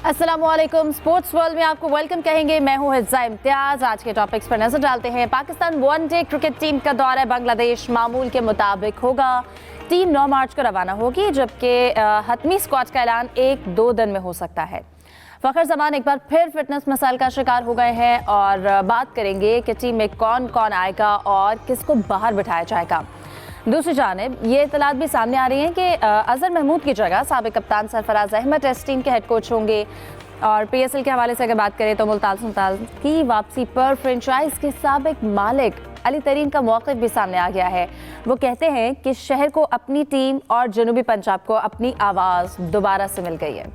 अस्सलामुअलैकुम। Sports world में आपको वेलकम कहेंगे। मैं हूं हिज़्ज़ा इम्तियाज। आज के टॉपिक्स पर नजर डालते हैं। पाकिस्तान वनडे क्रिकेट टीम का दौरा बांग्लादेश मामूल के मुताबिक होगा। टीम 9 मार्च को रवाना होगी, जबकि हतमी स्क्वाड का ऐलान 1-2 दिन में हो सकता है। फ़खर जमान एक बार फिर फिटनेस मसाइल का शिकार हो गए हैं और बात करेंगे कि टीम में कौन कौन आएगा और किसको बाहर बिठाया जाएगा। दूसरी जानिब ये इतलात भी सामने आ रही हैं कि अजहर महमूद की जगह साबिक कप्तान सरफराज अहमद टेस्ट टीम के हेड कोच होंगे। और PSL के हवाले से अगर बात करें तो मुल्तान सुल्तान की वापसी पर फ्रेंचाइज के साबिक मालिक अली तरीन का मौक़िफ़ भी सामने आ गया है। वो कहते हैं कि शहर को अपनी टीम और जनूबी पंजाब को अपनी आवाज़ दोबारा से मिल गई है।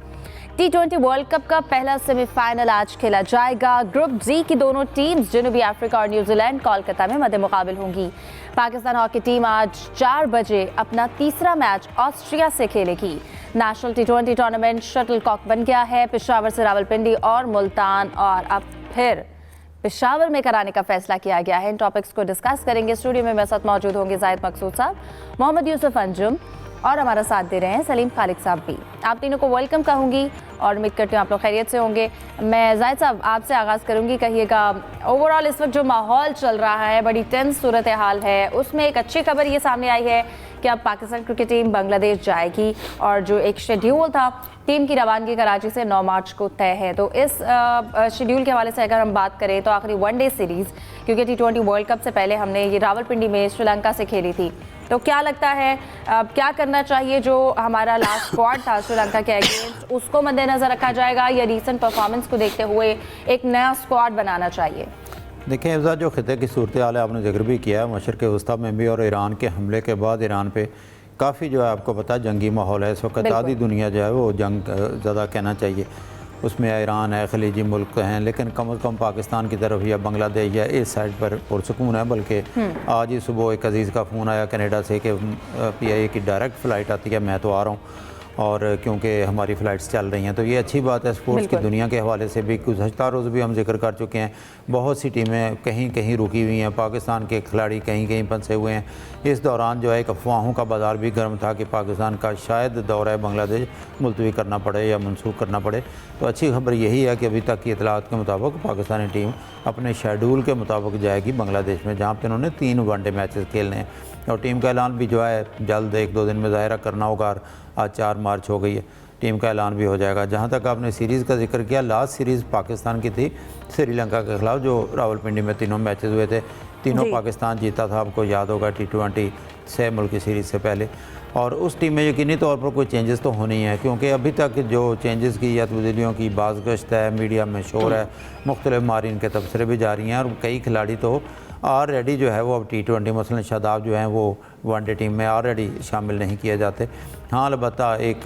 T20 वर्ल्ड कप का पहला सेमीफाइनल आज खेला जाएगा। ग्रुप जी की दोनों टीम्स जनूबी अफ्रीका और न्यूजीलैंड कोलकाता में मद्दे मुकाबिल होंगी। पाकिस्तान हॉकी टीम आज 4 बजे अपना तीसरा मैच ऑस्ट्रिया से खेलेगी। नेशनल T20 टूर्नामेंट शटलकॉक बन गया है। पेशावर से रावलपिंडी और मुल्तान और अब फिर पेशावर में कराने का फैसला किया गया है। इन टॉपिक्स को डिस्कस करेंगे। स्टूडियो में मेरे साथ मौजूद होंगे जाहिद मकसूद साहब, मोहम्मद यूसुफ अंजुम और हमारा साथ दे रहे हैं सलीम खालिद साहब भी। आप तीनों को वेलकम कहूँगी और उम्मीद करती हूँ आप लोग खैरियत से होंगे। मैं जाहिद साहब आपसे आगाज़ करूँगी। कहिएगा, ओवरऑल इस वक्त जो माहौल चल रहा है, बड़ी टेंस सूरत हाल है, उसमें एक अच्छी खबर ये सामने आई है कि अब पाकिस्तान क्रिकेट टीम बांग्लादेश जाएगी और जो एक शेड्यूल था टीम की रवानगी कराची से 9 मार्च को तय है। तो इस शेड्यूल के हवाले से अगर हम बात करें तो आखिरी वनडे सीरीज़, क्योंकि T20 वर्ल्ड कप से पहले हमने ये रावलपिंडी में श्रीलंका से खेली थी, तो क्या लगता है क्या करना चाहिए? जो हमारा लास्ट स्क्वाड था श्रीलंका के अगेंस्ट, उसको मद्देनजर रखा जाएगा या रीसेंट परफॉर्मेंस को देखते हुए एक नया स्क्वाड बनाना चाहिए? देखिए हिफ्ज़ा, जो खिते की सूरत हाल है आपने जिक्र भी किया है, मशरक़ वस्ता में भी और ईरान के हमले के बाद ईरान पे काफ़ी जो है आपको पता है जंगी माहौल है इस वक्त। आधी दुनिया जो है वो जंग ज़्यादा कहना चाहिए, उसमें ईरान है, खलीजी मुल्क हैं, लेकिन कम अज़ कम पाकिस्तान की तरफ या बांग्लादेश या इस साइड पर पुरसकून है। बल्कि आज ही सुबह एक अजीज़ का फ़ोन आया कनाडा से कि PIA की डायरेक्ट फ़्लाइट आती है, मैं तो आ रहा हूँ, और क्योंकि हमारी फ़्लाइट्स चल रही हैं, तो ये अच्छी बात है। स्पोर्ट्स की दुनिया के हवाले से भी गुज़श्ता रोज़ भी हम जिक्र कर चुके हैं, बहुत सी टीमें कहीं कहीं रुकी हुई हैं, पाकिस्तान के खिलाड़ी कहीं कहीं फंसे हुए हैं। इस दौरान जो है एक अफवाहों का बाज़ार भी गर्म था कि पाकिस्तान का शायद दौरा बांग्लादेश मुलतवी करना पड़े या मनसूख करना पड़े। तो अच्छी खबर यही है कि अभी तक की इतलात के मुताबिक पाकिस्तानी टीम अपने शेड्यूल के मुताबिक जाएगी बांग्लादेश में, जहाँ पर उन्होंने 3 वनडे मैचेस खेलने हैं और टीम का ऐलान भी जो है जल्द 1-2 दिन में ज़ाहिरा करना होगा। आज 4 मार्च हो गई है, टीम का ऐलान भी हो जाएगा। जहाँ तक आपने सीरीज़ का जिक्र किया, लास्ट सीरीज़ पाकिस्तान की थी श्रीलंका के ख़िलाफ़, जो रावलपिंडी में 3 मैचेस हुए थे, तीनों पाकिस्तान जीता था। आपको याद होगा T20 6 मुल्क की सीरीज़ से पहले। और उस टीम में यकीनी तौर पर कोई चेंजेस तो होनी है, क्योंकि अभी तक जो चेंजेस की या तब्दीलियों की बाज़गश्त है, मीडिया में शोर है, मुख्तलिफ मारीन के तबसरे भी जारी हैं और कई खिलाड़ी तो ऑलरेडी जो है वो अब T20 मसलन शादाब जो हैं वो वनडे टीम में ऑलरेडी शामिल नहीं किए जाते। हाँ, अलबत्ता एक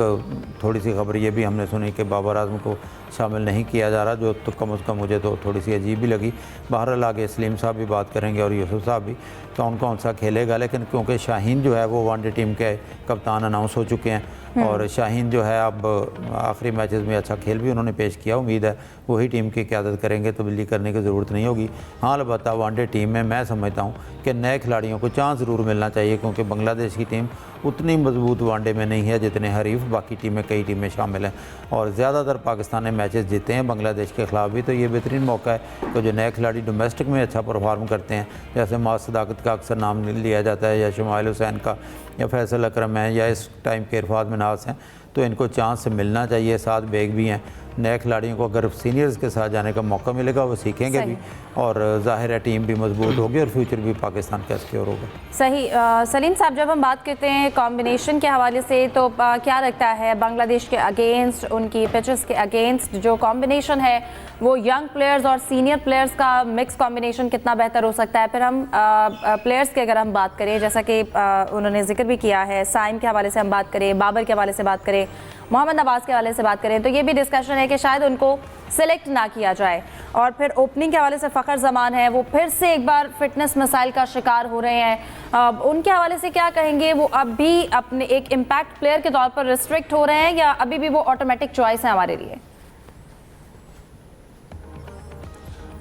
थोड़ी सी खबर ये भी हमने सुनी कि बाबर आजम को शामिल नहीं किया जा रहा, जो तो कम अज़ कम मुझे तो थोड़ी सी अजीब भी लगी। बहरहाल आगे सलीम साहब भी बात करेंगे और यूसुफ साहब भी कौन कौन सा खेलेगा, लेकिन क्योंकि शाहीन जो है वो वनडे टीम के कप्तान अनाउंस हो चुके हैं और शाहीन जो है अब आखिरी मैचेस में अच्छा खेल भी उन्होंने पेश किया। उम्मीद है वही टीम की क़यादत करेंगे, तब्दीली करने की ज़रूरत नहीं होगी। हाँ, अलबत्ता वनडे टीम में मैं समझता हूँ कि नए खिलाड़ियों को चांस ज़रूर मिलना चाहिए, क्योंकि बांग्लादेश की टीम उतनी मजबूत वनडे में नहीं है जितने हरीफ बाकी टीमें, कई टीमें शामिल हैं और ज़्यादातर पाकिस्तान ने मैचेस जीते हैं बांग्लादेश के ख़िलाफ़ भी। तो ये बेहतरीन मौका है कि जो नए खिलाड़ी डोमेस्टिक में अच्छा परफॉर्म करते हैं, जैसे मास सदाकत का अक्सर नाम लिया जाता है, या शमाइल हुसैन का, या फैसल अकरम है, या इस टाइम के इरफात मिनास हैं, तो इनको चांस मिलना चाहिए। साथ बेग भी हैं। नए खिलाड़ियों को अगर सीनियर्स के साथ जाने का मौका मिलेगा वो सीखेंगे भी और ज़ाहिर है टीम भी मजबूत होगी और फ्यूचर भी पाकिस्तान का सिक्योर होगा। सही। सलीम साहब, जब हम बात करते हैं कॉम्बिनेशन के हवाले से, तो क्या लगता है बांग्लादेश के अगेंस्ट, उनकी पिचेस के अगेंस्ट जो कॉम्बिनेशन है वो यंग प्लेयर्स और सीनियर प्लेयर्स का मिक्स कॉम्बिनेशन कितना बेहतर हो सकता है? फिर हम प्लेयर्स की अगर हम बात करें, जैसा कि उन्होंने जिक्र भी किया है, साइम के हवाले से हम बात करें, बाबर के हवाले से बात करें, मोहम्मद नवाज़ के हवाले से बात करें, तो ये भी डिस्कशन है कि शायद उनको सेलेक्ट ना किया जाए। और फिर ओपनिंग के हवाले से फ़खर जमान है, वो फिर से एक बार फिटनेस मसाइल का शिकार हो रहे हैं, उनके हवाले से क्या कहेंगे? वो अब भी अपने एक इम्पैक्ट प्लेयर के तौर पर रिस्ट्रिक्ट हो रहे हैं या अभी भी वो ऑटोमेटिक चॉइस है हमारे लिए?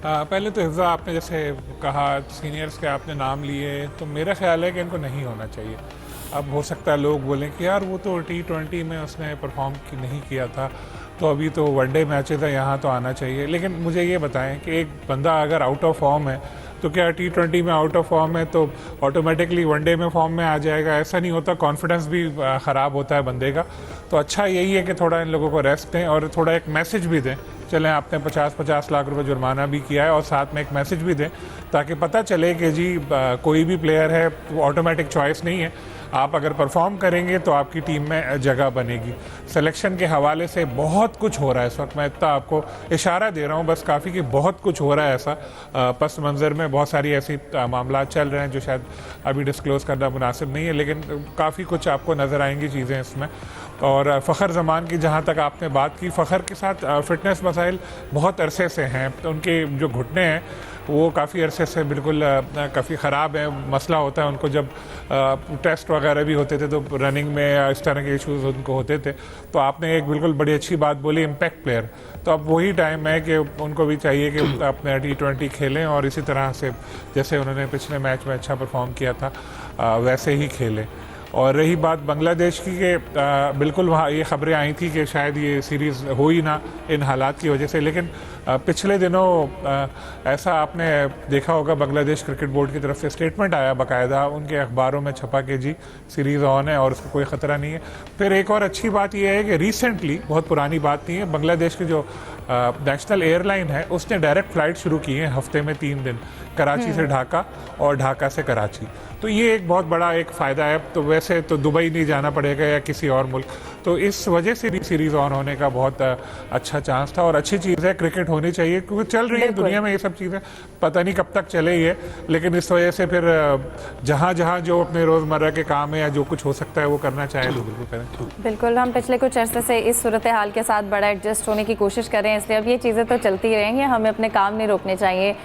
पहले तो हिफ्ज़ा, आपने जैसे कहा सीनियर्स के आपने नाम लिए, तो मेरा ख्याल है कि इनको नहीं होना चाहिए। अब हो सकता है लोग बोलें कि यार वो तो T20 में उसने परफॉर्म नहीं किया था, तो अभी तो वनडे मैचेस है, यहाँ तो आना चाहिए। लेकिन मुझे ये बताएं कि एक बंदा अगर आउट ऑफ फॉर्म है तो क्या T20 में आउट ऑफ फॉर्म है तो ऑटोमेटिकली वनडे में फॉर्म में आ जाएगा? ऐसा नहीं होता, कॉन्फिडेंस भी ख़राब होता है बंदे का। तो अच्छा यही है कि थोड़ा इन लोगों को रेस्ट दें और थोड़ा एक मैसेज भी दें। चलें, आपने 50-50 लाख रुपए जुर्माना भी किया है और साथ में एक मैसेज भी दें ताकि पता चले कि जी कोई भी प्लेयर है वो ऑटोमेटिक चॉइस नहीं है। आप अगर परफॉर्म करेंगे तो आपकी टीम में जगह बनेगी। सिलेक्शन के हवाले से बहुत कुछ हो रहा है इस वक्त, मैं इतना आपको इशारा दे रहा हूँ बस काफ़ी कि बहुत कुछ हो रहा है ऐसा पस मंज़र में। बहुत सारी ऐसी मामला चल रहे हैं जो शायद अभी डिस्क्लोज़ करना मुनासिब नहीं है, लेकिन काफ़ी कुछ आपको नज़र आएंगी चीज़ें इसमें। और फ़खर ज़मान की जहाँ तक आपने बात की, फ़खर के साथ फ़िटनेस मसाइल बहुत अरसे से हैं। तो उनके जो घुटने हैं वो काफ़ी अरसे से बिल्कुल काफ़ी ख़राब है। मसला होता है उनको जब टेस्ट वगैरह भी होते थे तो रनिंग में या इस तरह के इश्यूज़ उनको होते थे। तो आपने एक बिल्कुल बड़ी अच्छी बात बोली, इम्पैक्ट प्लेयर। तो अब वही टाइम है कि उनको भी चाहिए कि अपने T20 खेलें और इसी तरह से जैसे उन्होंने पिछले मैच में अच्छा परफॉर्म किया था वैसे ही खेलें। और रही बात बांग्लादेश की कि बिल्कुल वहाँ ये खबरें आई थी कि शायद ये सीरीज़ हो ही ना इन हालात की वजह से, लेकिन पिछले दिनों ऐसा आपने देखा होगा बांग्लादेश क्रिकेट बोर्ड की तरफ से स्टेटमेंट आया बाकायदा उनके अखबारों में छपा के जी सीरीज़ ऑन है और उसका कोई ख़तरा नहीं है। फिर एक और अच्छी बात यह है कि रिसेंटली, बहुत पुरानी बात नहीं है, बांग्लादेश की जो नेशनल एयरलाइन है उसने डायरेक्ट फ़्लाइट शुरू की है हफ्ते में 3 दिन, कराची से ढाका और ढाका से कराची। तो ये एक बहुत बड़ा एक फ़ायदा है। तो वैसे तो दुबई नहीं जाना पड़ेगा या किसी और मुल्क, तो इस वजह से भी सीरीज़ ऑन होने का बहुत अच्छा चांस था और अच्छी चीज़ है। क्रिकेट होनी चाहिए क्योंकि चल रही है दुनिया में ये सब चीज़ें, पता नहीं कब तक चले ये, लेकिन इस वजह से फिर जहाँ जहाँ जो अपने रोज़मर्रा के काम है या जो कुछ हो सकता है वो करना चाहे तो बिल्कुल करें। बिल्कुल, हम पिछले कुछ अरसे से इस सूरत हाल के साथ बड़ा एडजस्ट होने की कोशिश कर रहे हैं, इसलिए अब ये चीज़ें तो चलती ही रहेंगी, हमें अपने काम नहीं रोकने चाहिए।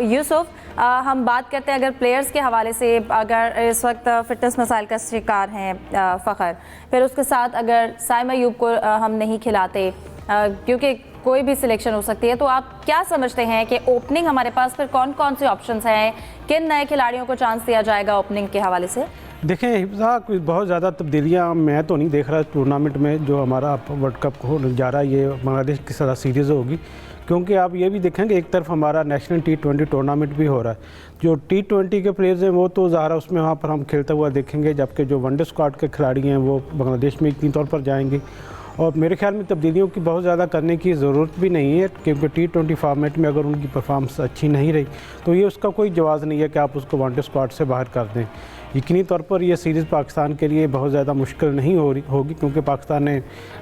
यूसुफ, हम बात करते हैं अगर प्लेयर्स के हवाले से, अगर इस वक्त फिटनेस मसाइल का शिकार हैं फ़खर, फिर उसके साथ अगर साइमा अयूब को हम नहीं खिलाते क्योंकि कोई भी सिलेक्शन हो सकती है, तो आप क्या समझते हैं कि ओपनिंग हमारे पास फिर कौन कौन से ऑप्शंस हैं, किन नए खिलाड़ियों को चांस दिया जाएगा ओपनिंग के हवाले से? देखें हिफ्ज़ा, कोई बहुत ज़्यादा तब्दीलियाँ मैं तो नहीं देख रहा टूर्नामेंट में। जो हमारा वर्ल्ड कप हो जा रहा है ये बांग्लादेश की साथ सीरीज़ होगी, क्योंकि आप ये भी देखेंगे एक तरफ हमारा नेशनल T20 टूर्नामेंट भी हो रहा है। जो T20 के प्लेयर्स हैं वो तो ज़ाहिर उसमें वहाँ पर हम खेलता हुआ देखेंगे, जबकि जो वनडे स्क्वाड के खिलाड़ी हैं वो बांग्लादेश में इतनी तौर पर जाएंगे। और मेरे ख्याल में तब्दीलियों की बहुत ज़्यादा करने की ज़रूरत भी नहीं है, क्योंकि T20 फॉर्मेट में अगर उनकी परफॉर्मेंस अच्छी नहीं रही तो ये उसका कोई जवाज़ नहीं है कि आप उसको वनडे स्क्वाड से बाहर कर दें। यकीनी तौर पर यह सीरीज़ पाकिस्तान के लिए बहुत ज़्यादा मुश्किल नहीं होगी, क्योंकि पाकिस्तान ने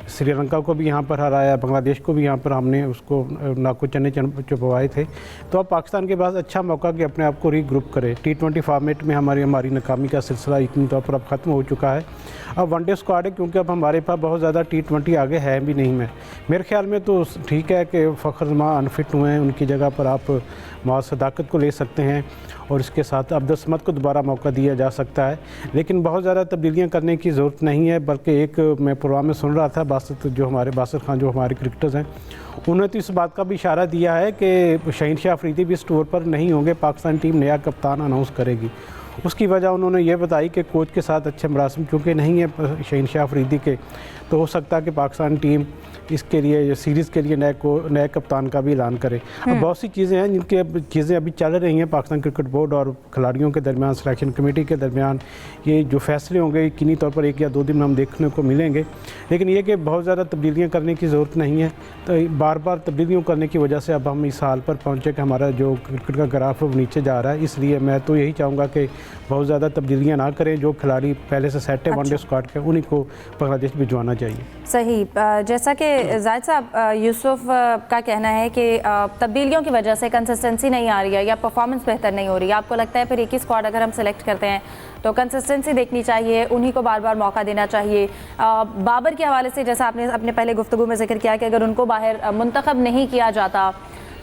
श्रीलंका को भी यहाँ पर हराया, बांग्लादेश को भी यहाँ पर हमने उसको नाकू चने चुपवाए थे। तो अब पाकिस्तान के पास अच्छा मौका कि अपने आप को रीग्रुप करे। T20 फॉर्मेट में हमारी नाकामी का सिलसिला यकीनी तौर पर अब ख़त्म हो चुका है। अब वनडे स्क्वाड है, क्योंकि अब हमारे पास बहुत ज़्यादा T20 आगे है भी नहीं। मेरे ख्याल में तो ठीक है कि फ़खर ज़मान अनफिट हुए हैं, उनकी जगह पर आप मोहम्मद सदाकत को ले सकते हैं और इसके साथ अब्दुल समद को दोबारा मौका दिया जा सकता है। लेकिन बहुत ज़्यादा तब्दीलियाँ करने की ज़रूरत नहीं है, बल्कि एक मैं प्रोग्राम में सुन रहा था बासित खान जो हमारे क्रिकेटर्स हैं, उन्होंने तो इस बात का भी इशारा दिया है कि शाहीन शाह अफरीदी भी इस टूर पर नहीं होंगे, पाकिस्तान टीम नया कप्तान अनाउंस करेगी। उसकी वजह उन्होंने ये बताई कि कोच के साथ अच्छे मरासिम चूँकि नहीं है शाहीन शाह अफरीदी के, तो हो सकता है कि पाकिस्तान टीम इसके लिए सीरीज़ के लिए नए कप्तान का भी ऐलान करे। अब बहुत सी चीज़ें हैं जिनके चीज़ें अभी चल रही हैं पाकिस्तान क्रिकेट बोर्ड और खिलाड़ियों के दरमियान, सिलेक्शन कमेटी के दरमियान। ये जो फैसले होंगे यकीनी तौर पर 1 या 2 दिन में हम देखने को मिलेंगे। लेकिन ये कि बहुत ज़्यादा तब्दीलियाँ करने की ज़रूरत नहीं है, तो बार बार तब्दीलियों करने की वजह से अब हम इस हाल पर पहुँचे कि हमारा जो क्रिकेट का ग्राफ है वो नीचे जा रहा है। इसलिए मैं तो यही चाहूँगा कि बहुत ज़्यादा तब्दीलियाँ ना करें, जो खिलाड़ी पहले से सेट है वनडे स्क्वाड के उन्हीं को बांग्लादेश भिजवाना चाहिए। सही, जैसा कि जाहिद साहब, यूसुफ का कहना है कि तब्दीलियों की वजह से कंसिस्टेंसी नहीं आ रही है या परफॉर्मेंस बेहतर नहीं हो रही है। आपको लगता है फिर एक ही स्क्वाड अगर हम सेलेक्ट करते हैं तो कंसिस्टेंसी देखनी चाहिए, उन्हीं को बार बार मौका देना चाहिए? बाबर के हवाले से जैसा आपने अपने पहले गुफ्तगू में जिक्र किया कि अगर उनको बाहर मुंतखब नहीं किया जाता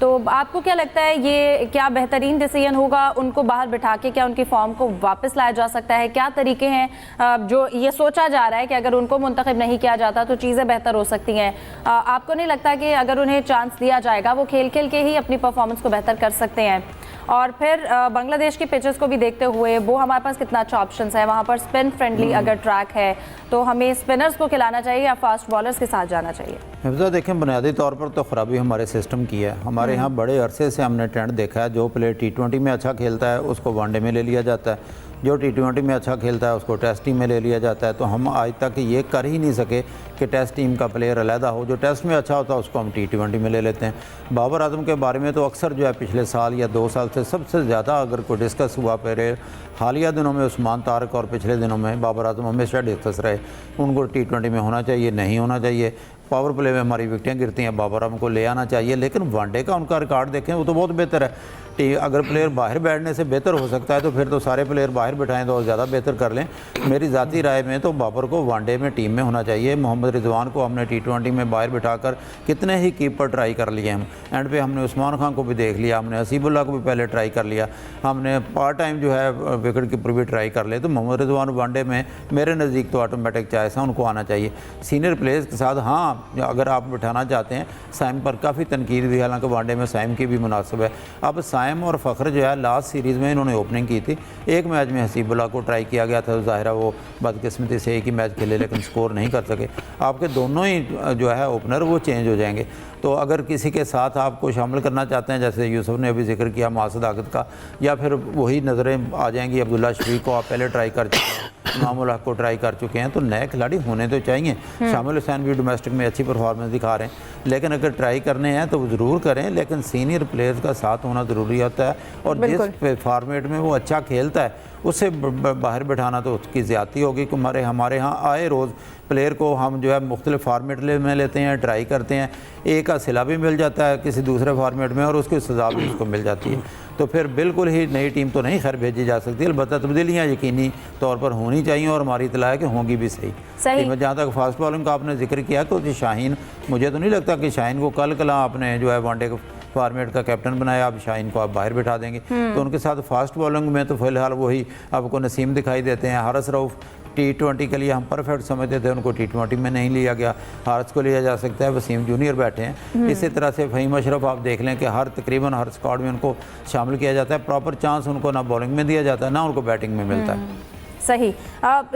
तो आपको क्या लगता है ये क्या बेहतरीन डिसीजन होगा? उनको बाहर बिठा के क्या उनकी फॉर्म को वापस लाया जा सकता है? क्या तरीके हैं जो ये सोचा जा रहा है कि अगर उनको मुंतखब नहीं किया जाता तो चीज़ें बेहतर हो सकती हैं? आपको नहीं लगता कि अगर उन्हें चांस दिया जाएगा वो खेल खेल के ही अपनी परफॉर्मेंस को बेहतर कर सकते हैं? और फिर बांग्लादेश की पिचेस को भी देखते हुए वो हमारे पास कितना अच्छा ऑप्शन है, वहाँ पर स्पिन फ्रेंडली अगर ट्रैक है तो हमें स्पिनर्स को खिलाना चाहिए या फास्ट बॉलर्स के साथ जाना चाहिए? हिफ्ज़ा देखें, बुनियादी तौर पर तो ख़राबी हमारे सिस्टम की है। हमारे यहाँ बड़े अरसे से हमने ट्रेंड देखा है, जो प्लेयर T20 में अच्छा खेलता है उसको वनडे में ले लिया जाता है, जो T20 में अच्छा खेलता है उसको टेस्ट टीम में ले लिया जाता है। तो हम आज तक ये कर ही नहीं सके कि टेस्ट टीम का प्लेयर अलहदा हो, जो टेस्ट में अच्छा होता है उसको हम T20 में ले लेते हैं। बाबर आजम के बारे में तो अक्सर जो है पिछले साल या 2 साल से सबसे ज़्यादा अगर कोई डिस्कस हुआ प्लेयर हालिया दिनों में उस्मान तारिक और पिछले दिनों में बाबर आजम हमेशा डिस्कस रहे। उनको T20 में होना चाहिए, नहीं होना चाहिए। पावर प्ले में हमारी विकेटें गिरती हैं, बाबर आजम को ले आना चाहिए। लेकिन वनडे का उनका रिकॉर्ड देखें वो तो बहुत बेहतर है। अगर प्लेयर बाहर बैठने से बेहतर हो सकता है तो फिर तो सारे प्लेयर बाहर बैठाएं तो और ज़्यादा बेहतर कर लें। मेरी ज़ाती राय में तो बाबर को वनडे में टीम में होना चाहिए। मोहम्मद रिजवान को हमने T20 में बाहर बिठाकर कितने ही कीपर ट्राई कर लिए हम। एंड पे हमने उस्मान खान को भी देख लिया, हमने हसीबुल्लाह को भी पहले ट्राई कर लिया, हमने पार्ट टाइम जो है विकेट कीपर भी ट्राई कर ले। तो मोहम्मद रिजवान वनडे में मेरे नज़दीक तो ऑटोमेटिक चॉइस है, उनको आना चाहिए। सीनियर प्लेयर्स के साथ हाँ, अगर आप बिठाना चाहते हैं, साइम पर काफ़ी तनकीद भी, हालांकि वनडे में साइम की भी मुनासिब है। अब साइम और फ़खर जो है लास्ट सीरीज़ में इन्होंने ओपनिंग की थी, एक मैच में हसीबुल्लाह को ट्राई किया गया था, ज़ाहिर है वो बदकिस्मती से एक ही मैच खेले लेकिन स्कोर नहीं कर सके। आपके दोनों ही जो है ओपनर वो चेंज हो जाएंगे। तो अगर किसी के साथ आपको शामिल करना चाहते हैं, जैसे यूसुफ ने अभी जिक्र किया मासूद आगत का, या फिर वही नज़रें आ जाएंगी अब्दुल्ला शफीक को आप पहले ट्राई कर चुके हैं, इमामुल हक को ट्राई कर चुके हैं, तो नए खिलाड़ी होने तो चाहिए। शामिल हुसैन भी डोमेस्टिक में अच्छी परफॉर्मेंस दिखा रहे हैं, लेकिन अगर ट्राई करने हैं तो ज़रूर करें, लेकिन सीनियर प्लेयर्स का साथ होना ज़रूरी होता है। और जिस फॉर्मेट में वो अच्छा खेलता है उससे बाहर बैठाना तो उसकी ज़्यादती होगी। कि हमारे यहाँ आए रोज़ प्लेयर को हम जो है मुख्तलिफ फार्मेट में लेते हैं, ट्राई करते हैं, एक का सिला भी मिल जाता है किसी दूसरे फार्मेट में और उसकी सज़ा भी उसको मिल जाती है। तो फिर बिल्कुल ही नई टीम तो नहीं खैर भेजी जा सकती, अलबत्ता तब्दीलियाँ यकीनी तौर पर होनी चाहिए और हमारी इतला है कि होंगी भी सही। जहाँ तक फास्ट बॉलिंग का आपने जिक्र किया तो शाहीन, मुझे तो नहीं लगता कि शाहीन को कल आपने जो है वनडे फॉर्मेट का कैप्टन बनाया, अब शाहीन को आप बाहर बिठा देंगे। तो उनके साथ फास्ट बॉलिंग में तो फिलहाल वही आपको नसीम दिखाई देते हैं। हारिस रऊफ T20 के लिए हम परफेक्ट समझते थे, उनको T20 में नहीं लिया गया, हारिस को लिया जा सकता है, वसीम जूनियर बैठे हैं। इसी तरह से फ़हीम अशरफ आप देख लें कि तकरीबन हर स्क्वाड में उनको शामिल किया जाता है, प्रॉपर चांस उनको ना बॉलिंग में दिया जाता है ना उनको बैटिंग में मिलता है। सही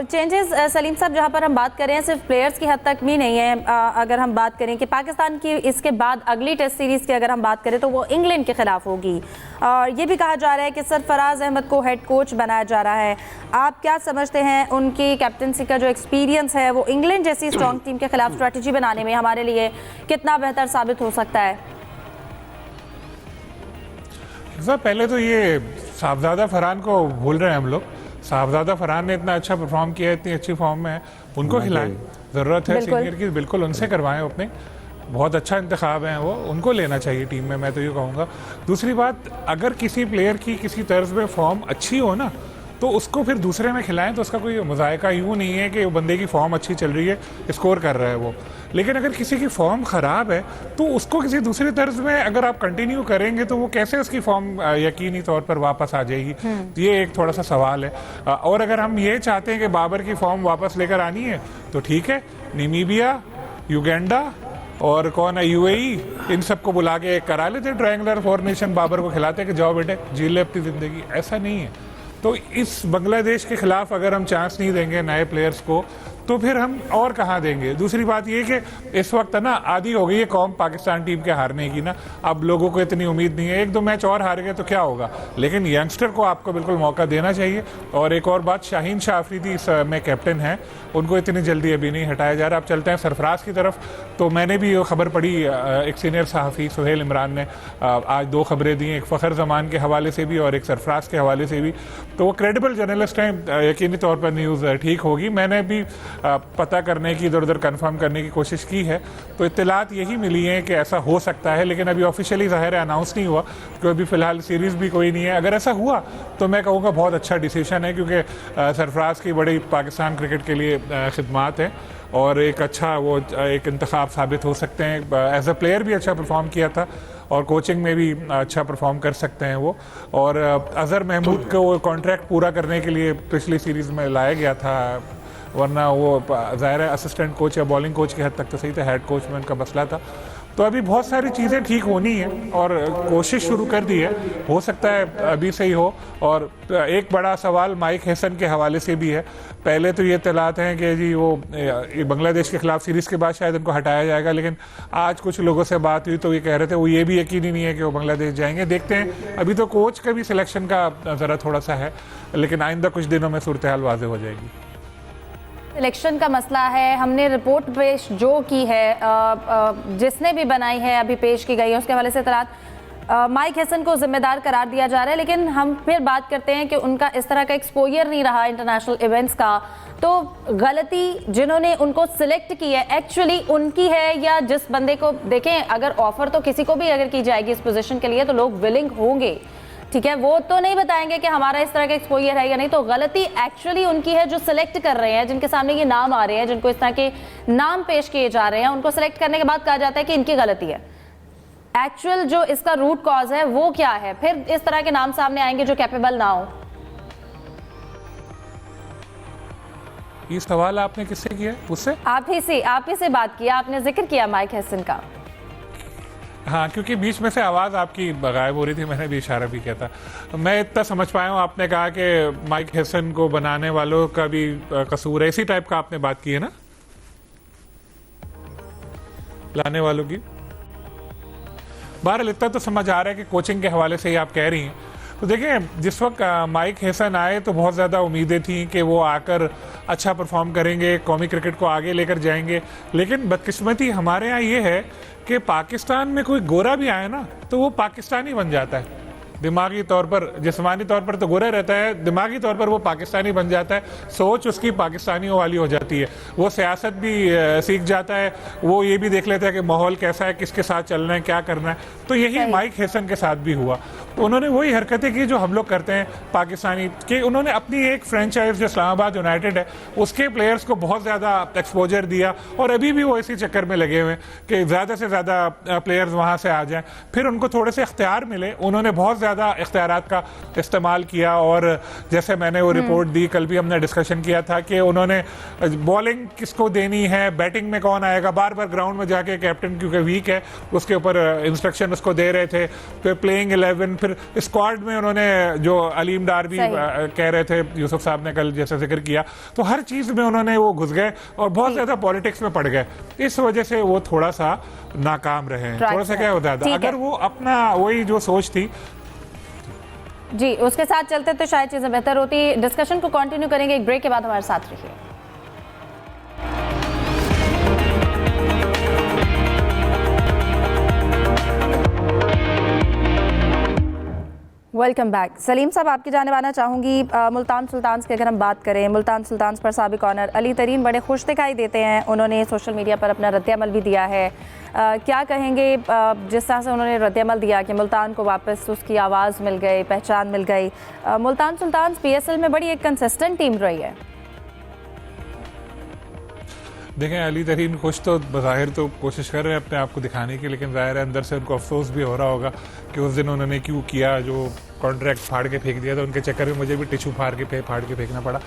चेंजेस सलीम साहब, जहाँ पर हम बात कर रहे हैं सिर्फ प्लेयर्स की हद तक भी नहीं है। अगर हम बात करें कि पाकिस्तान की इसके बाद अगली टेस्ट सीरीज़ की अगर हम बात करें तो वो इंग्लैंड के खिलाफ होगी, और ये भी कहा जा रहा है कि सरफराज अहमद को हेड कोच बनाया जा रहा है। आप क्या समझते हैं उनकी कैप्टनसी का जो एक्सपीरियंस है वो इंग्लैंड जैसी स्ट्रॉन्ग टीम के खिलाफ स्ट्रैटेजी बनाने में हमारे लिए कितना बेहतर साबित हो सकता है? पहले तो ये साहबजादा फरहान को भूल रहे हैं हम लोग। साहबजादा फरहान ने इतना अच्छा परफॉर्म किया, इतनी अच्छी फॉर्म में है, उनको खिलाएं, ज़रूरत है सीनियर की, बिल्कुल उनसे करवाएं अपने, बहुत अच्छा इंतखाब है वो, उनको लेना चाहिए टीम में, मैं तो ये कहूँगा। दूसरी बात, अगर किसी प्लेयर की किसी तर्ज में फॉर्म अच्छी हो ना तो उसको फिर दूसरे में खिलाएं तो उसका कोई मुज़ायका यूँ नहीं है कि बंदे की फॉर्म अच्छी चल रही है, स्कोर कर रहा है वो। लेकिन अगर किसी की फॉर्म ख़राब है तो उसको किसी दूसरे तर्ज में अगर आप कंटिन्यू करेंगे तो वो कैसे उसकी फॉर्म यकीनी तौर पर वापस आ जाएगी, ये एक थोड़ा सा सवाल है। और अगर हम ये चाहते हैं कि बाबर की फॉर्म वापस लेकर आनी है तो ठीक है, नामीबिया, युगांडा और कौन है UAE, इन सबको बुला के करा लेते ट्रायंगुलर फॉर्मेशन, बाबर को खिलाते कि जाओ बेटे जी ले अपनी ज़िंदगी। ऐसा नहीं है। तो इस बांग्लादेश के खिलाफ अगर हम चांस नहीं देंगे नए प्लेयर्स को तो फिर हम और कहाँ देंगे। दूसरी बात ये कि इस वक्त ना आदी हो गई है कौम पाकिस्तान टीम के हारने की ना, अब लोगों को इतनी उम्मीद नहीं है, 1-2 मैच और हार गए तो क्या होगा, लेकिन यंगस्टर को आपको बिल्कुल मौका देना चाहिए। और एक और बात, शाहीन शाह अफरीदी इस में कैप्टन है, उनको इतनी जल्दी अभी नहीं हटाया जा रहा। अब चलते हैं सरफराज की तरफ। तो मैंने भी ये खबर पढ़ी, एक सीनियर सहाफ़ी सुहेल इमरान ने आज 2 खबरें दी, एक फ़खर ज़मान के हवाले से भी और एक सरफराज के हवाले से भी। तो वो क्रेडिबल जर्नलिस्ट हैं, यकीनी तौर पर न्यूज़ ठीक होगी। मैंने भी पता करने की, इधर उधर कंफर्म करने की कोशिश की है, तो इत्तलात यही मिली है कि ऐसा हो सकता है, लेकिन अभी ऑफिशियली ज़ाहिर है अनाउंस नहीं हुआ क्योंकि अभी फ़िलहाल सीरीज़ भी कोई नहीं है। अगर ऐसा हुआ तो मैं कहूँगा बहुत अच्छा डिसीजन है, क्योंकि सरफराज की बड़ी पाकिस्तान क्रिकेट के लिए खिदमात है और एक अच्छा वो एक इंतखाब साबित हो सकते हैं। एज अ प्लेयर भी अच्छा परफॉर्म किया था और कोचिंग में भी अच्छा परफॉर्म कर सकते हैं वो। और अज़हर महमूद को कॉन्ट्रैक्ट पूरा करने के लिए पिछली सीरीज़ में लाया गया था, वरना वो ज़ाहिर है असिस्टेंट कोच या बॉलिंग कोच की हद तक तो सही था, हेड कोच में उनका मसला था। तो अभी बहुत सारी चीज़ें ठीक होनी है और कोशिश शुरू कर दी है, हो सकता है अभी से ही हो। और एक बड़ा सवाल माइक हैसन के हवाले से भी है। पहले तो ये तलात हैं कि जी वो बांग्लादेश के खिलाफ सीरीज़ के बाद शायद उनको हटाया जाएगा, लेकिन आज कुछ लोगों से बात हुई तो ये कह रहे थे वो ये भी यकीन ही नहीं है कि वो बांग्लादेश जाएंगे। देखते हैं, अभी तो कोच का भी सिलेक्शन का ज़रा थोड़ा सा है, लेकिन आइंदा कुछ दिनों में सूरत हाल वाज़ेह हो जाएगी। इलेक्शन का मसला है, हमने रिपोर्ट पेश जो की है, जिसने भी बनाई है अभी पेश की गई है, उसके हवाले से तलात माइक हैसन को जिम्मेदार करार दिया जा रहा है। लेकिन हम फिर बात करते हैं कि उनका इस तरह का एक्सपोजर नहीं रहा इंटरनेशनल इवेंट्स का, तो गलती जिन्होंने उनको सिलेक्ट की है एक्चुअली उनकी है या जिस बंदे को देखें, अगर ऑफर तो किसी को भी अगर की जाएगी इस पोजीशन के लिए तो लोग विलिंग होंगे, ठीक है, वो तो नहीं बताएंगे कि हमारा इस तरह का एक्सपोजर है या नहीं। तो गलती एक्चुअली उनकी है जो सिलेक्ट कर रहे हैं, जिनके सामने ये नाम आ रहे हैं, जिनको इस तरह के नाम पेश किए जा रहे हैं, उनको सिलेक्ट करने के बाद कहा जाता है कि इनकी गलती है। एक्चुअल जो इसका रूट कॉज है वो क्या है? फिर इस तरह के नाम सामने आएंगे जो कैपेबल ना हो। ये सवाल आपने किससे किया? उससे? आप ही से बात किया, आपने जिक्र किया माइक हैसन का। हाँ, क्योंकि बीच में से आवाज़ आपकी गायब हो रही थी, मैंने भी इशारा भी किया था। मैं इतना समझ पाया हूँ, आपने कहा कि माइक हैसन को बनाने वालों का भी कसूर है, इसी टाइप का आपने बात की है ना, लाने वालों की। बहरहाल इतना तो समझ आ रहा है कि कोचिंग के हवाले से ही आप कह रही हैं। तो देखिए, जिस वक्त माइक हैसन आए तो बहुत ज़्यादा उम्मीदें थी कि वो आकर अच्छा परफॉर्म करेंगे, कौमी क्रिकेट को आगे लेकर जाएंगे। लेकिन बदकिस्मती हमारे यहाँ ये है कि पाकिस्तान में कोई गोरा भी आए ना तो वो पाकिस्तानी बन जाता है। दिमागी तौर पर, जिस्मानी तौर पर तो गोरा रहता है, दिमागी तौर पर वो पाकिस्तानी बन जाता है, सोच उसकी पाकिस्तानियों वाली हो जाती है। वो सियासत भी सीख जाता है, वो ये भी देख लेता है कि माहौल कैसा है, किसके साथ चलना है, क्या करना है। तो यही माइक हैसन के साथ भी हुआ। उन्होंने वही हरकतें की जो हम लोग करते हैं पाकिस्तानी, कि उन्होंने अपनी एक फ्रेंचाइज जो इस्लामाबाद यूनाइटेड है उसके प्लेयर्स को बहुत ज़्यादा एक्सपोजर दिया, और अभी भी वो इसी चक्कर में लगे हुए हैं कि ज़्यादा से ज़्यादा प्लेयर्स वहाँ से आ जाएँ। फिर उनको थोड़े से इख्तियार मिले, उन्होंने बहुत ज़्यादा इख्तियारात का इस्तेमाल किया। और जैसे मैंने वो रिपोर्ट दी, कल भी हमने डिस्कशन किया था कि उन्होंने बॉलिंग किसको देनी है, बैटिंग में कौन आएगा, बार बार ग्राउंड में जाके कैप्टन क्योंकि वीक है उसके ऊपर इंस्ट्रक्शन उसको दे रहे थे। फिर प्लेइंग 11, फिर स्क्वाड में उन्होंने जो अलीम डार भी कह रहे थे, यूसुफ साहब ने कल जैसे जिक्र किया, तो हर चीज़ में उन्होंने वो घुस गए और बहुत ज़्यादा पॉलिटिक्स में पड़ गए। इस वजह से वो थोड़ा सा नाकाम रहे हैं। थोड़ा सा क्या होता था, अगर वो अपना वही जो सोच थी जी उसके साथ चलते तो शायद चीजें बेहतर होती। डिस्कशन को कंटिन्यू करेंगे एक ब्रेक के बाद, हमारे साथ रहिए। Welcome back. सलीम साहब, आपकी जाने आना चाहूँगी मुल्तान सुल्तान्स की अगर हम बात करें, मुल्तान सुल्तान्स पर साबिक ऑनर अली तरीन बड़े खुश दिखाई देते हैं। उन्होंने सोशल मीडिया पर अपना रद्द-ए-अमल भी दिया है। क्या कहेंगे जिस तरह से उन्होंने रद्द-ए-अमल दिया कि मुल्तान को वापस उसकी आवाज़ मिल गई, पहचान मिल गई। मुल्तान सुल्तान्स PSL में बड़ी एक कंसिस्टेंट टीम रही है। देखें, अली तरीन खुश तो बज़ाहिर तो कोशिश कर रहे हैं अपने आप को दिखाने की, लेकिन ज़ाहिर है अंदर से उनको अफसोस भी हो रहा होगा कि उस दिन उन्होंने क्यों किया, जो कॉन्ट्रैक्ट फाड़ के फेंक दिया था। उनके चक्कर में मुझे भी टिश्यू फाड़ के फेंकना पड़ा।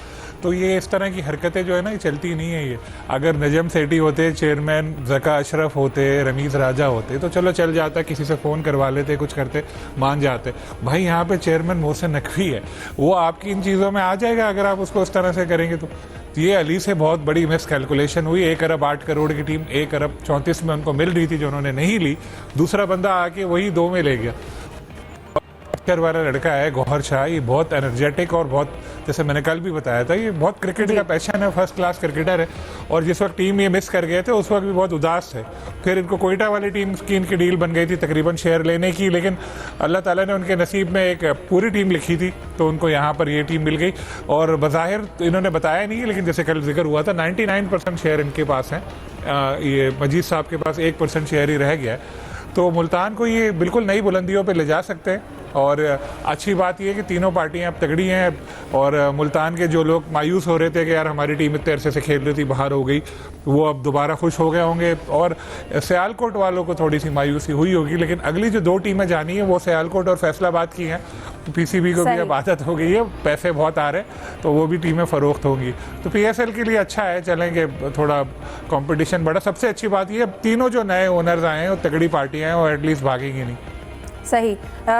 तो ये इस तरह की हरकतें जो है ना, ये चलती नहीं है। ये अगर नजम सेठी होते, चेयरमैन ज़का अशरफ होते, रमीज़ राजा होते तो चलो चल जाता, किसी से फ़ोन करवा लेते, कुछ करते, मान जाते। भाई यहाँ पे चेयरमैन मोहसिन नकवी है, वो आपकी इन चीज़ों में आ जाएगा अगर आप उसको इस तरह से करेंगे। तो ये अली से बहुत बड़ी मिस कैलकुलेशन हुई। 1 अरब 8 करोड़ की टीम 1 अरब 34 में उनको मिल रही थी, जो उन्होंने नहीं ली। दूसरा बंदा आके वही 2 में ले गया। वाला लड़का है गौहर शाह, ये बहुत एनर्जेटिक और बहुत, जैसे मैंने कल भी बताया था, ये बहुत क्रिकेट का पैशन है, फर्स्ट क्लास क्रिकेटर है। और जिस वक्त टीम ये मिस कर गए थे उस वक्त भी बहुत उदास थे। फिर इनको कोयटा वाली टीम की इनकी डील बन गई थी तकरीबन शेयर लेने की, लेकिन अल्लाह ताला ने उनके नसीब में एक पूरी टीम लिखी थी, तो उनको यहाँ पर ये टीम मिल गई। और बज़ाहिर इन्होंने बताया नहीं, लेकिन जैसे कल जिक्र हुआ था 99% शेयर इनके पास हैं। ये मजीद साहब के पास 1% शेयर ही रह गया है। तो मुल्तान को ये बिल्कुल नई बुलंदियों पे ले जा सकते हैं। और अच्छी बात यह है कि तीनों पार्टियां अब तगड़ी हैं और मुल्तान के जो लोग मायूस हो रहे थे कि यार हमारी टीम इतने अरसे से खेल रही थी, बाहर हो गई, वो अब दोबारा खुश हो गए होंगे। और सियालकोट वालों को थोड़ी सी मायूसी हुई होगी, लेकिन अगली जो 2 टीमें जानी है वो सियालकोट और फैसलाबाद की हैं। पीसीबी को भी अब आदत हो गई है, पैसे बहुत आ रहे हैं तो वो भी टीमें फ़रोख्त होंगी। तो पीएसएल के लिए अच्छा है, चलेंगे, थोड़ा कंपटीशन बढ़ा। सबसे अच्छी बात ये तीनों जो नए ओनर्स आए हैं वो तगड़ी पार्टियां हैं और एटलीस्ट भागेंगी नहीं। सही।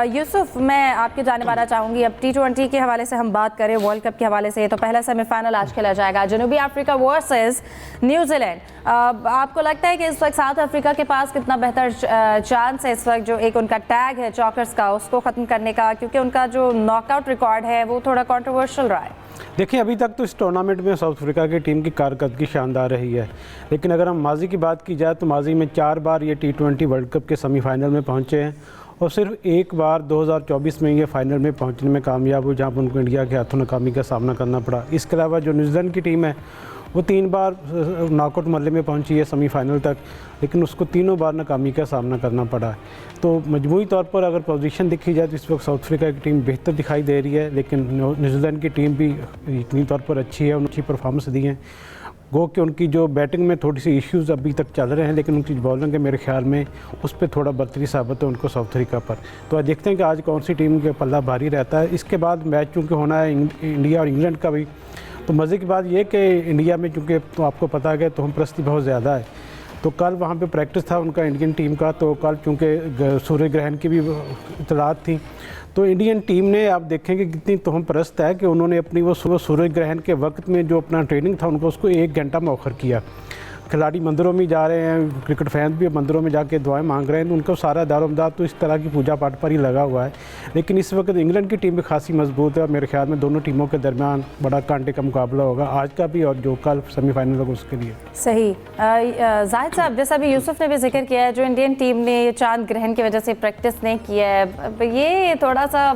यूसुफ, मैं आपके जाने वाला चाहूँगी, अब T20 के हवाले से हम बात करें, वर्ल्ड कप के हवाले से, तो पहला सेमीफाइनल आज खेला जाएगा, जनूबी अफ्रीका वर्सेस न्यूजीलैंड। आपको लगता है कि इस वक्त साउथ अफ्रीका के पास कितना बेहतर चांस है इस वक्त जो एक उनका टैग है चॉकर्स का, उसको ख़त्म करने का, क्योंकि उनका जो नॉकआउट रिकॉर्ड है वो थोड़ा कंट्रोवर्शियल रहा है? देखिए, अभी तक तो इस टूर्नामेंट में साउथ अफ्रीका की टीम की कारकर्दगी शानदार रही है, लेकिन अगर हम माजी की बात की जाए तो माजी में 4 बार ये T20 वर्ल्ड कप के सेमीफाइनल में पहुंचे हैं और सिर्फ एक बार 2024 में ये फाइनल में पहुंचने में कामयाब हुए, जहां पर उनको इंडिया के हाथों नाकामी का सामना करना पड़ा। इसके अलावा जो न्यूजीलैंड की टीम है वो 3 बार नॉकआउट मरहले में पहुंची है सेमीफाइनल तक, लेकिन उसको तीनों बार नाकामी का सामना करना पड़ा है। तो मजमूई तौर पर अगर पोजीशन देखी जाए तो इस वक्त साउथ अफ्रीका की टीम बेहतर दिखाई दे रही है, लेकिन न्यूजीलैंड की टीम भी इतनी तौर पर अच्छी है, उन्होंने अच्छी परफॉर्मेंस दी है। गो कि उनकी जो बैटिंग में थोड़ी सी इश्यूज़ अभी तक चल रहे हैं, लेकिन उनकी बॉलिंग के मेरे ख्याल में उस पर थोड़ा बर्तरी साबित है उनको साउथ अफ्रीका पर। तो आज देखते हैं कि आज कौन सी टीम के पल्ला भारी रहता है। इसके बाद मैच चूँकि होना है इंडिया और इंग्लैंड का भी, तो मज़े की बात यह कि इंडिया में चूँकि तो आपको पता है कि तोहम परस्ती बहुत ज़्यादा है, तो कल वहाँ पे प्रैक्टिस था उनका इंडियन टीम का, तो कल चूँकि सूर्य ग्रहण की भी इतलात थी, तो इंडियन टीम ने आप देखेंगे कितनी तोहम परस्त है कि उन्होंने अपनी वो सूर्य ग्रहण के वक्त में जो अपना ट्रेनिंग था उनको उसको 1 घंटा मौखर किया। खिलाड़ी मंदिरों में जा रहे हैं, क्रिकेट फैंस भी मंदिरों में जाके दुआएं मांग रहे हैं, तो उनका सारा दारोमदार तो इस तरह की पूजा पाठ पर ही लगा हुआ है। लेकिन इस वक्त इंग्लैंड की टीम भी खासी मजबूत है और मेरे ख्याल में दोनों टीमों के दरमियान बड़ा कांटे का मुकाबला होगा आज का भी और जो कल सेमीफाइनल होगा उसके लिए। सही। जाहिद साहब, जैसा अभी यूसुफ ने भी जिक्र किया है, जो इंडियन टीम ने चांद ग्रहण की वजह से प्रैक्टिस नहीं किया है, ये थोड़ा सा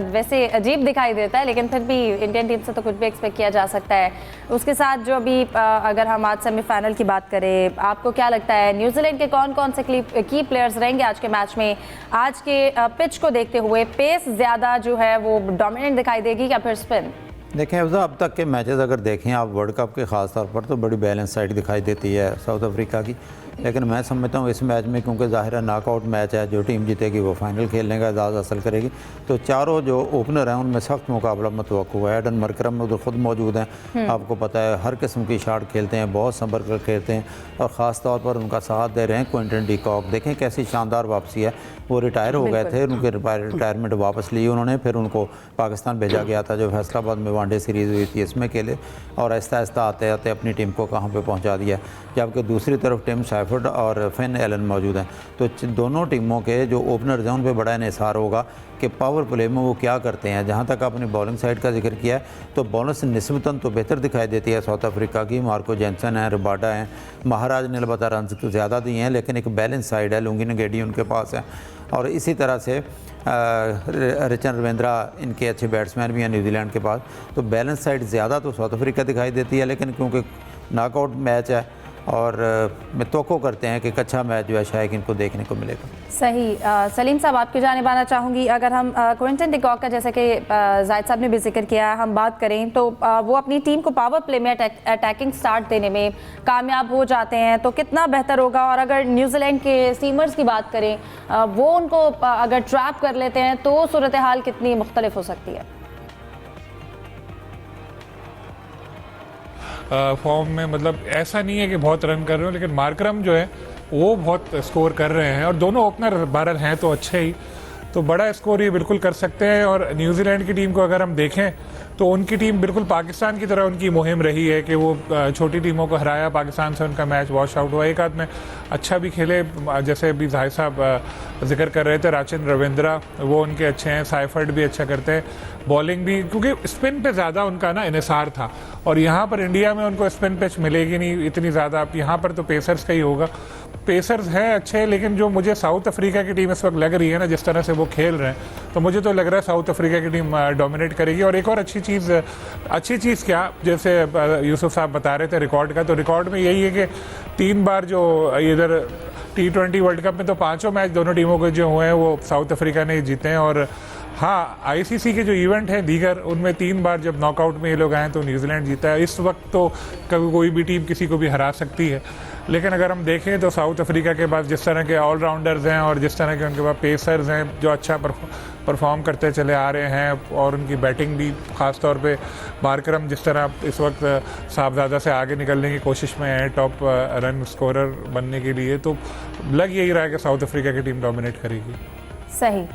वैसे अजीब दिखाई देता है, लेकिन फिर भी इंडियन टीम से तो कुछ भी एक्सपेक्ट किया जा सकता है। उसके साथ जो अभी अगर हम आज सेमीफाइनल की बात करें, आपको क्या लगता है न्यूजीलैंड के कौन कौन से की प्लेयर्स रहेंगे आज के मैच में? आज के पिच को देखते हुए पेस ज़्यादा जो है वो डोमिनेंट दिखाई देगी या फिर स्पिन? देखें अब तक के मैचेस अगर देखें आप वर्ल्ड कप के ख़ास तौर पर, तो बड़ी बैलेंस साइड दिखाई देती है साउथ अफ्रीका की। लेकिन मैं समझता हूँ इस मैच में, क्योंकि ज़ाहिर है नॉकआउट मैच है, जो टीम जीतेगी वो फाइनल खेलने का एजाज़ हासिल करेगी, तो चारों जो ओपनर हैं उनमें सख्त मुकाबला मुतवक्को है। एडन मरकरम में उधर खुद मौजूद हैं, आपको पता है हर किस्म की शॉट खेलते हैं, बहुत संभल कर खेलते हैं, और ख़ास तौर पर उनका साथ दे रहे हैं क्विंटन डी कॉक। देखें कैसी शानदार वापसी है, वो रिटायर हो गए थे, उनके रिटायरमेंट वापस ली उन्होंने, फिर उनको पाकिस्तान भेजा गया था जो फैसलाबाद में वनडे सीरीज़ हुई थी इसमें खेले, और आहिस्ता आहिस्ता आते आते अपनी टीम को कहाँ पे पहुँचा दिया। जबकि दूसरी तरफ टिम सैफर्ड और फिन एलन मौजूद हैं, तो दोनों टीमों के जो ओपनर्स हैं उन पर बड़ा इन्हिसार होगा कि पावर प्ले में वो क्या करते हैं। जहाँ तक आपने बॉलिंग साइड का जिक्र किया है, तो बॉलर से निस्बतन तो बेहतर दिखाई देती है साउथ अफ्रीका की। मार्को जेंसन है, रबाडा हैं, महाराज ने अलबत्ता रन ज़्यादा दिए हैं, लेकिन एक बैलेंस साइड है, लुंगी नगेडी उनके पास है, और इसी तरह से रिचन रविंद्रा इनके अच्छे बैट्समैन भी हैं न्यूजीलैंड के पास। तो बैलेंस साइड ज़्यादा तो साउथ अफ्रीका दिखाई देती है, लेकिन क्योंकि नॉकआउट मैच है और मैं तवक्को करते हैं कि एक अच्छा मैच जो है शायद इनको देखने को मिलेगा। सही। सलीम साहब, आपकी जानिब आना चाहूँगी, अगर हम क्विंटन डी कॉक का, जैसे कि जाहिद साहब ने भी जिक्र किया, हम बात करें तो वो अपनी टीम को पावर प्ले में अटैकिंग स्टार्ट देने में कामयाब हो जाते हैं, तो कितना बेहतर होगा। और अगर न्यूजीलैंड के सीमर्स की बात करें, वो उनको अगर ट्रैप कर लेते हैं तो सूरत हाल कितनी मुख्तलिफ हो सकती है? फॉर्म में मतलब ऐसा नहीं है कि बहुत रन कर रहे हो, लेकिन मार्करम जो है वो बहुत स्कोर कर रहे हैं, और दोनों ओपनर बहरहाल हैं तो अच्छे ही, तो बड़ा स्कोर ये बिल्कुल कर सकते हैं। और न्यूजीलैंड की टीम को अगर हम देखें तो उनकी टीम बिल्कुल पाकिस्तान की तरह उनकी मुहिम रही है कि वो छोटी टीमों को हराया, पाकिस्तान से उनका मैच वॉश आउट हुआ। एक आध में अच्छा भी खेले, जैसे अभी जाहिद साहब जिक्र कर रहे थे, राचिन रविंद्रा वो उनके अच्छे हैं, साइफर्ड भी अच्छा करते हैं, बॉलिंग भी, क्योंकि स्पिन पे ज़्यादा उनका ना इन्हिसार था, और यहाँ पर इंडिया में उनको स्पिन पिच मिलेगी नहीं इतनी ज़्यादा, अब यहाँ पर तो पेसर्स का ही होगा। पेसर्स हैं अच्छे, लेकिन जो मुझे साउथ अफ्रीका की टीम इस वक्त लग रही है ना, जिस तरह से वो खेल रहे हैं, तो मुझे तो लग रहा है साउथ अफ्रीका की टीम डोमिनेट करेगी। और एक और अच्छी चीज़ क्या, जैसे यूसुफ साहब बता रहे थे रिकॉर्ड का, तो रिकॉर्ड में यही है कि 3 बार जो इधर T20 वर्ल्ड कप में तो 5 मैच दोनों टीमों के जो हुए हैं वो साउथ अफ्रीका ने जीते हैं, और हाँ, आईसीसी के जो इवेंट हैं दीगर, उनमें 3 बार जब नॉकआउट में ये लोग आए तो न्यूजीलैंड जीता है। इस वक्त तो कभी कोई भी टीम किसी को भी हरा सकती है, लेकिन अगर हम देखें तो साउथ अफ्रीका के पास जिस तरह के ऑलराउंडर्स हैं और जिस तरह के उनके पास पेसर्स हैं जो अच्छा परफॉर्म करते चले आ रहे हैं, और उनकी बैटिंग भी ख़ास तौर पे बारकरम जिस तरह इस वक्त साहबजादा से आगे निकलने की कोशिश में है टॉप रन स्कोरर बनने के लिए, तो लग यही रहा है कि साउथ अफ्रीका की टीम डोमिनेट करेगी। सही।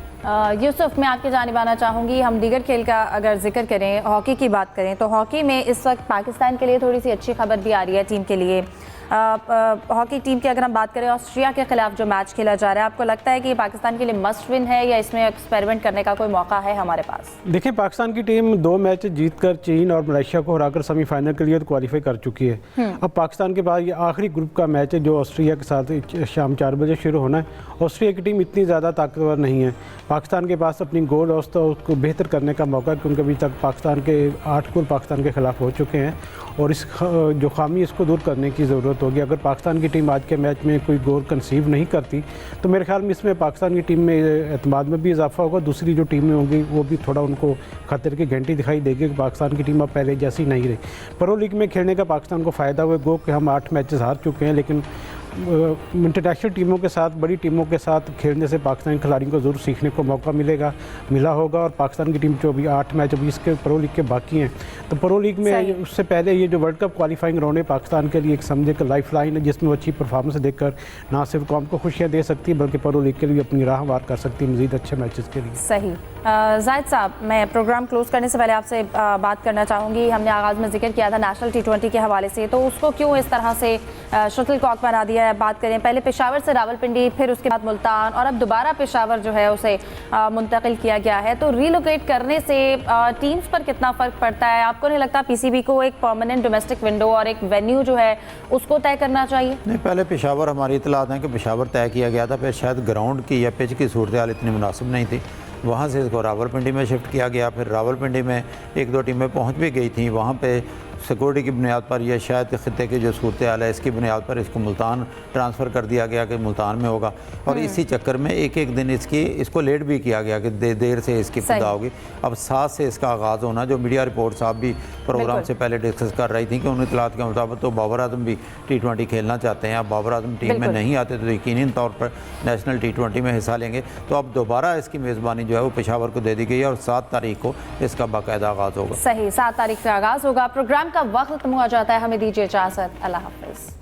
यूसुफ, मैं आपकी जानिब आना चाहूँगी। हम दीगर खेल का अगर जिक्र करें, हॉकी की बात करें, तो हॉकी में इस वक्त पाकिस्तान के लिए थोड़ी सी अच्छी खबर भी आ रही है टीम के लिए। हॉकी टीम की अगर हम बात करें, ऑस्ट्रिया के खिलाफ जो मैच खेला जा रहा है, आपको लगता है कि ये पाकिस्तान के लिए मस्ट विन है या इसमें एक्सपेरिमेंट करने का कोई मौका है हमारे पास? देखिए, पाकिस्तान की टीम 2 मैच जीतकर चीन और मलेशिया को हराकर सेमीफाइनल के लिए क्वालिफाई कर चुकी है। अब पाकिस्तान के बाद ये आखिरी ग्रुप का मैच है जो ऑस्ट्रिया के साथ शाम 4 बजे शुरू होना है। ऑस्ट्रिया की टीम इतनी ज़्यादा ताकतवर नहीं है। पाकिस्तान के पास अपनी गोल औसत उसको बेहतर करने का मौका, क्योंकि अभी तक पाकिस्तान के 8 गोल पाकिस्तान के खिलाफ हो चुके हैं और इस जो खामी इसको दूर करने की ज़रूरत होगी। अगर पाकिस्तान की टीम आज के मैच में कोई गोल कंसीव नहीं करती तो मेरे ख्याल में इसमें पाकिस्तान की टीम में एतमाद में भी इजाफा होगा। दूसरी जो टीमें होंगी वो भी थोड़ा उनको खतरे की घंटी दिखाई देगी कि पाकिस्तान की टीम अब पहले जैसी नहीं रही। प्रो लीग में खेलने का पाकिस्तान को फ़ायदा हुआ गो कि हम 8 मैचेस हार चुके हैं, लेकिन इंटरनेशनल टीमों के साथ, बड़ी टीमों के साथ खेलने से पाकिस्तानी खिलाड़ियों को ज़रूर सीखने को मौका मिला होगा। और पाकिस्तान की टीम जो अभी 8 मैच अभी इसके प्रो लीग के बाकी हैं, तो प्रो लीग में उससे पहले ये जो वर्ल्ड कप क्वालिफाइंग राउंड है पाकिस्तान के लिए एक समझे कि लाइफ लाइन है, जिसमें वो अच्छी परफॉर्मेंस देकर ना सिर्फ कौम को खुशियाँ दे सकती है बल्कि प्रो लीग के लिए अपनी राह वार कर सकती है मज़ीद अच्छे मैचेस के लिए। सही। जाहिद साहब, मैं प्रोग्राम क्लोज करने से पहले आपसे बात करना चाहूँगी। हमने आगाज़ में जिक्र किया था नेशनल T20 के हवाले से, तो उसको क्यों इस तरह से शटल कॉक बना दिया है? बात करें पहले पेशावर से रावलपिंडी, फिर उसके बाद मुल्तान और अब दोबारा पेशावर जो है उसे मुंतकिल किया गया है, तो रीलोकेट करने से टीम्स पर कितना फ़र्क पड़ता है? आपको नहीं लगता PCB को एक परमानेंट डोमेस्टिक विंडो और एक वेन्यू जो है उसको तय करना चाहिए? नहीं, पहले पेशावर, हमारी इतलात हैं कि पेशावर तय किया गया था, फिर शायद ग्राउंड की या पिच की सूरत हाल इतनी मुनासिब नहीं थी, वहाँ से इसको रावलपिंडी में शिफ्ट किया गया। फिर रावलपिंडी में 1-2 टीमें पहुँच भी गई थी, वहाँ पे सिक्योरिटी की बुनियाद पर या शायद ख़ित्ते की जो सूरत हाल है इसकी बुनियाद पर इसको मुल्तान ट्रांसफ़र कर दिया गया कि मुल्तान में होगा। और इसी चक्कर में एक दिन इसको लेट भी किया गया कि देर से इसकी इब्तिदा होगी। अब 7 से इसका आगाज़ होना, जो मीडिया रिपोर्ट साहब भी प्रोग्राम से पहले डिस्कस कर रही थी कि उन इतलात के मुताबिक तो बाबर आजम भी T20 खेलना चाहते हैं। अब बाबर आजम टीम में नहीं आते तो यकीनी तौर पर नेशनल T20 में हिस्सा लेंगे। तो अब दोबारा इसकी मेज़बानी जो है वो पेशावर को दे दी गई है और 7 तारीख को इसका बाकायदा आगाज़ होगा। सही, 7 तारीख से आगाज़ होगा। प्रोग्राम का वक्त खत्म हो जाता है, हमें दीजिए इजाज़त। अल्लाह हाफ़िज़।